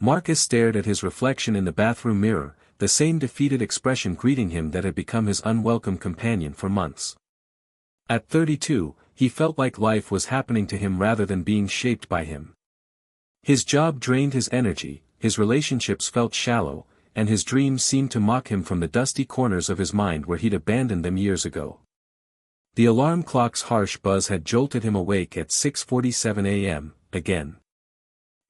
Marcus stared at his reflection in the bathroom mirror, the same defeated expression greeting him that had become his unwelcome companion for months. At 32, he felt like life was happening to him rather than being shaped by him. His job drained his energy, his relationships felt shallow, and his dreams seemed to mock him from the dusty corners of his mind where he'd abandoned them years ago. The alarm clock's harsh buzz had jolted him awake at 6:47 a.m., again.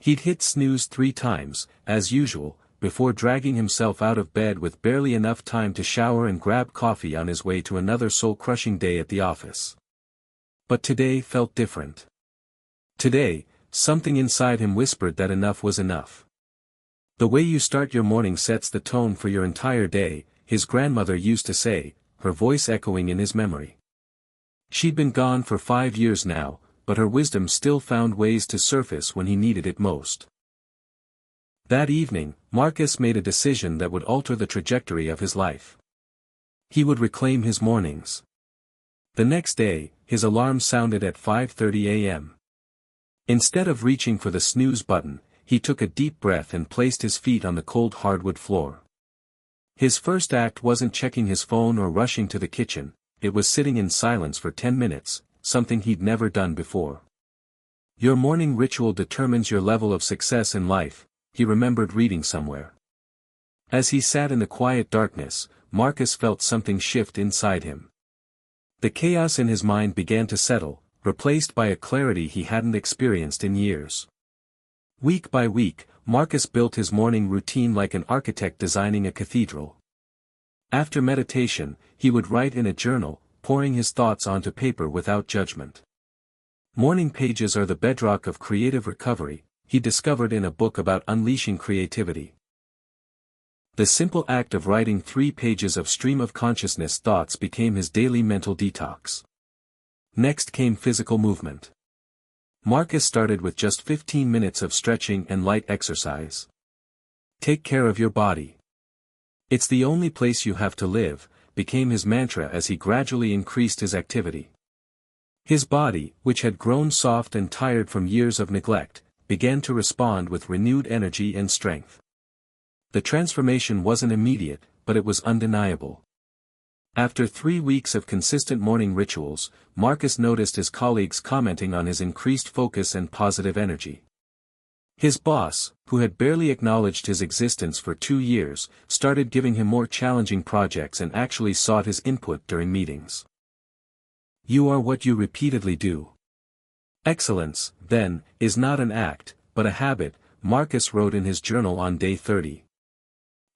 He'd hit snooze 3 times, as usual, before dragging himself out of bed with barely enough time to shower and grab coffee on his way to another soul-crushing day at the office. But today felt different. Today, something inside him whispered that enough was enough. The way you start your morning sets the tone for your entire day, his grandmother used to say, her voice echoing in his memory. She'd been gone for 5 years now, but her wisdom still found ways to surface when he needed it most. That evening, Marcus made a decision that would alter the trajectory of his life. He would reclaim his mornings. The next day, his alarm sounded at 5:30 a.m. Instead of reaching for the snooze button, he took a deep breath and placed his feet on the cold hardwood floor. His first act wasn't checking his phone or rushing to the kitchen, it was sitting in silence for 10 minutes, something he'd never done before. Your morning ritual determines your level of success in life, he remembered reading somewhere. As he sat in the quiet darkness, Marcus felt something shift inside him. The chaos in his mind began to settle, replaced by a clarity he hadn't experienced in years. Week by week, Marcus built his morning routine like an architect designing a cathedral. After meditation, he would write in a journal, pouring his thoughts onto paper without judgment. Morning pages are the bedrock of creative recovery, he discovered in a book about unleashing creativity. The simple act of writing 3 pages of stream of consciousness thoughts became his daily mental detox. Next came physical movement. Marcus started with just 15 minutes of stretching and light exercise. Take care of your body. It's the only place you have to live, became his mantra as he gradually increased his activity. His body, which had grown soft and tired from years of neglect, began to respond with renewed energy and strength. The transformation wasn't immediate, but it was undeniable. After 3 weeks of consistent morning rituals, Marcus noticed his colleagues commenting on his increased focus and positive energy. His boss, who had barely acknowledged his existence for 2 years, started giving him more challenging projects and actually sought his input during meetings. You are what you repeatedly do. Excellence, then, is not an act, but a habit, Marcus wrote in his journal on day 30.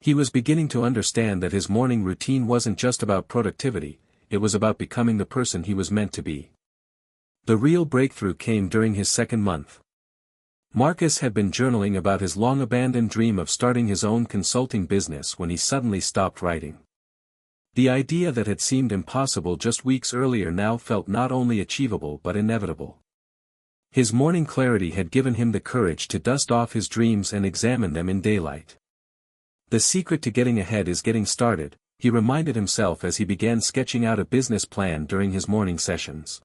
He was beginning to understand that his morning routine wasn't just about productivity, it was about becoming the person he was meant to be. The real breakthrough came during his 2nd month. Marcus had been journaling about his long-abandoned dream of starting his own consulting business when he suddenly stopped writing. The idea that had seemed impossible just weeks earlier now felt not only achievable but inevitable. His morning clarity had given him the courage to dust off his dreams and examine them in daylight. The secret to getting ahead is getting started, he reminded himself as he began sketching out a business plan during his morning sessions.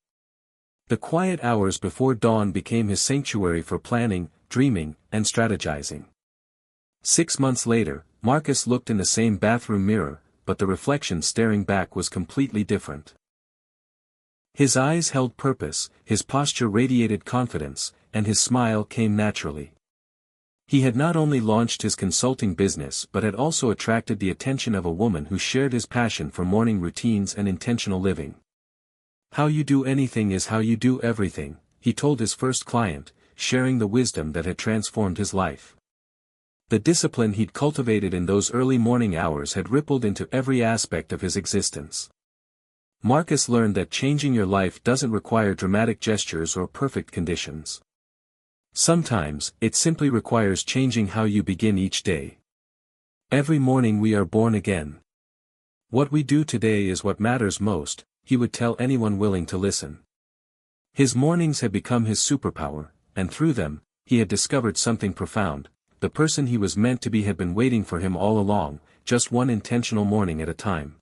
The quiet hours before dawn became his sanctuary for planning, dreaming, and strategizing. 6 months later, Marcus looked in the same bathroom mirror, but the reflection staring back was completely different. His eyes held purpose, his posture radiated confidence, and his smile came naturally. He had not only launched his consulting business but had also attracted the attention of a woman who shared his passion for morning routines and intentional living. How you do anything is how you do everything, he told his first client, sharing the wisdom that had transformed his life. The discipline he'd cultivated in those early morning hours had rippled into every aspect of his existence. Marcus learned that changing your life doesn't require dramatic gestures or perfect conditions. Sometimes, it simply requires changing how you begin each day. Every morning we are born again. What we do today is what matters most, he would tell anyone willing to listen. His mornings had become his superpower, and through them, he had discovered something profound. The person he was meant to be had been waiting for him all along, just one intentional morning at a time.